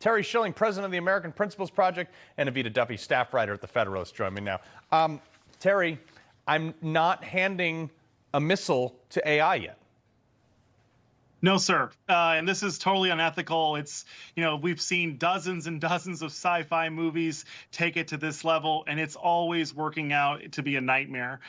Terry Schilling, president of the American Principles Project, and Avita Duffy, staff writer at The Federalist, join me now. Terry, I'm not handing a missile to AI yet. No, sir. And this is totally unethical. It's, we've seen dozens and dozens of sci-fi movies take it to this level, and it's always working out to be a nightmare.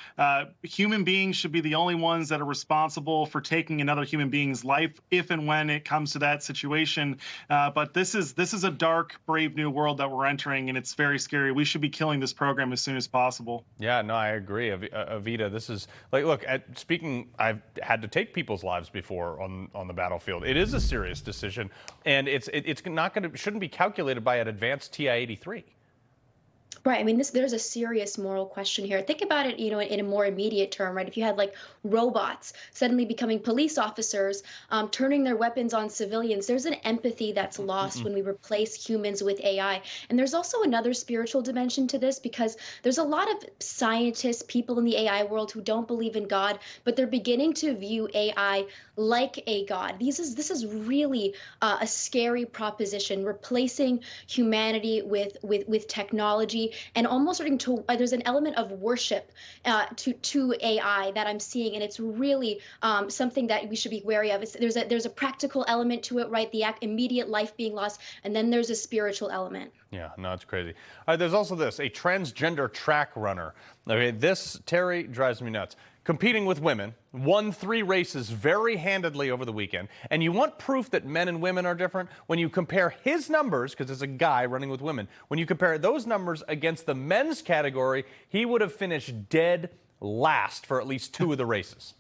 Human beings should be the only ones that are responsible for taking another human being's life if and when it comes to that situation. But this is a dark, brave new world that we're entering, and it's very scary. We should be killing this program as soon as possible. Yeah, no, I agree. Avita, this is like, look, I've had to take people's lives before on the battlefield. It is a serious decision, and shouldn't be calculated by an advanced TI-83. Right. I mean, there's a serious moral question here. Think about it, in a more immediate term, right? If you had like robots suddenly becoming police officers, turning their weapons on civilians, there's an empathy that's lost when we replace humans with AI. And there's also another spiritual dimension to this, because there's a lot of scientists, people in the AI world who don't believe in God, but they're beginning to view AI like a god. This is really a scary proposition, replacing humanity with technology, and almost starting to there's an element of worship to AI that I'm seeing, and it's really something that we should be wary of. There's a practical element to it, right? The immediate life being lost, and then there's a spiritual element. Yeah, no, it's crazy. There's also a transgender track runner. Okay, this, Terry, drives me nuts. Competing with women, won 3 races very handedly over the weekend. And you want proof that men and women are different? When you compare his numbers, because it's a guy running with women, when you compare those numbers against the men's category, he would have finished dead last for at least 2 of the races.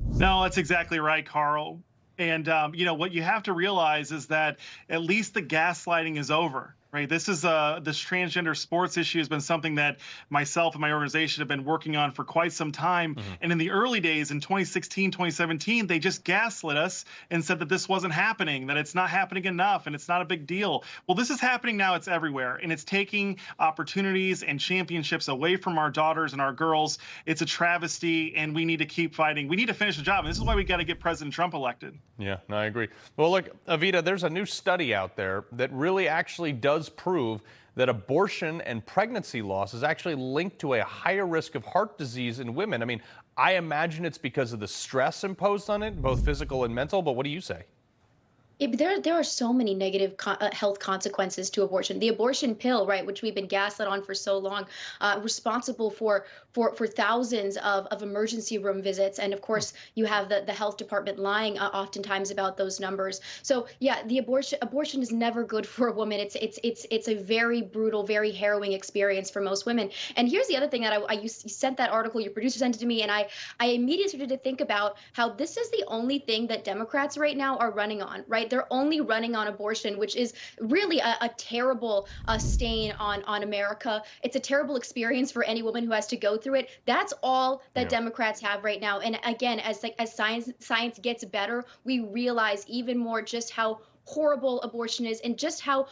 No, that's exactly right, Carl. And, what you have to realize is that at least the gaslighting is over. Right. This transgender sports issue has been something that myself and my organization have been working on for quite some time. And in the early days, in 2016, 2017, they just gaslit us and said that this wasn't happening, that it's not happening enough, and it's not a big deal. Well, this is happening now. It's everywhere, and it's taking opportunities and championships away from our daughters and our girls. It's a travesty, and we need to keep fighting. We need to finish the job. And this is why we got to get President Trump elected. Yeah, no, I agree. Well, look, Avita, there's a new study out there that really actually does prove that abortion and pregnancy loss is actually linked to a higher risk of heart disease in women. I mean, I imagine it's because of the stress imposed on it, both physical and mental, but what do you say? There are so many negative health consequences to abortion. The abortion pill, right, which we've been gaslit on for so long, responsible for thousands of emergency room visits, and of course you have the health department lying oftentimes about those numbers. So yeah, the abortion is never good for a woman. It's a very brutal, very harrowing experience for most women. And here's the other thing that you sent that article, your producer sent it to me, and I immediately started to think about how this is the only thing that Democrats right now are running on, right? They're only running on abortion, which is really a terrible stain on America. It's a terrible experience for any woman who has to go through it. That's all that Democrats have right now. And again, as science gets better, we realize even more just how horrible abortion is and just how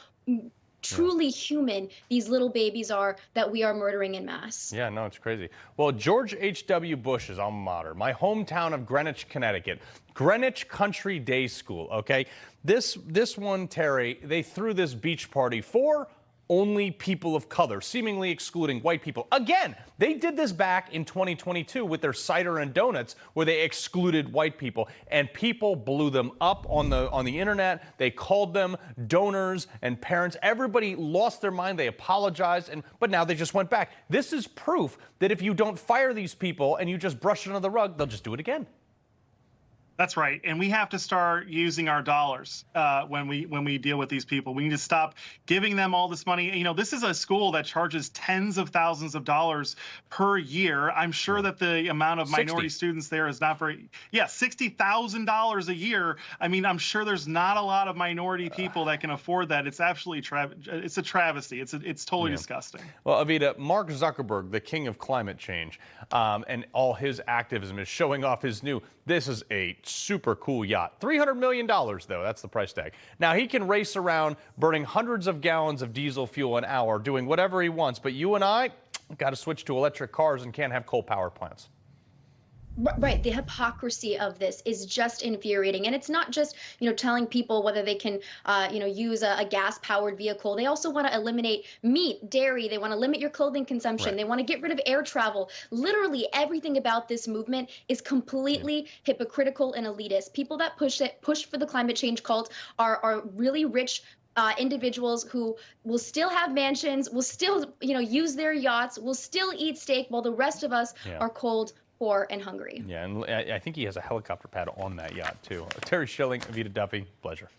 truly human these little babies are that we are murdering en masse. Yeah, no, it's crazy. Well, George H.W. Bush's alma mater, my hometown of Greenwich, Connecticut, Greenwich Country Day School, okay? This one, Terry, they threw this beach party for only people of color, seemingly excluding white people. Again, they did this back in 2022 with their cider and donuts, where they excluded white people, and people blew them up on the internet. They called them donors and parents. Everybody lost their mind. They apologized, but now they just went back. This is proof that if you don't fire these people and you just brush it under the rug, they'll just do it again. That's right, and we have to start using our dollars when we deal with these people. We need to stop giving them all this money. This is a school that charges tens of thousands of dollars per year. I'm sure that the amount of minority students there is not very. Yeah, $60,000 a year. I mean, I'm sure there's not a lot of minority people that can afford that. It's absolutely it's a travesty. It's totally disgusting. Well, Avita, Mark Zuckerberg, the king of climate change, and all his activism is showing off his new. This is a super cool yacht. $300 million, though. That's the price tag. Now, he can race around burning hundreds of gallons of diesel fuel an hour, doing whatever he wants. But you and I got to switch to electric cars and can't have coal power plants. Right, the hypocrisy of this is just infuriating, and it's not just telling people whether they can use a gas-powered vehicle. They also want to eliminate meat, dairy. They want to limit your clothing consumption. Right. They want to get rid of air travel. Literally everything about this movement is Yeah. completely hypocritical and elitist. People that push for the climate change cult are really rich. Individuals who will still have mansions, will still, use their yachts, will still eat steak, while the rest of us Yeah. are cold, poor, and hungry. Yeah, and I think he has a helicopter pad on that yacht too. Terry Schilling, Avita Duffy, pleasure.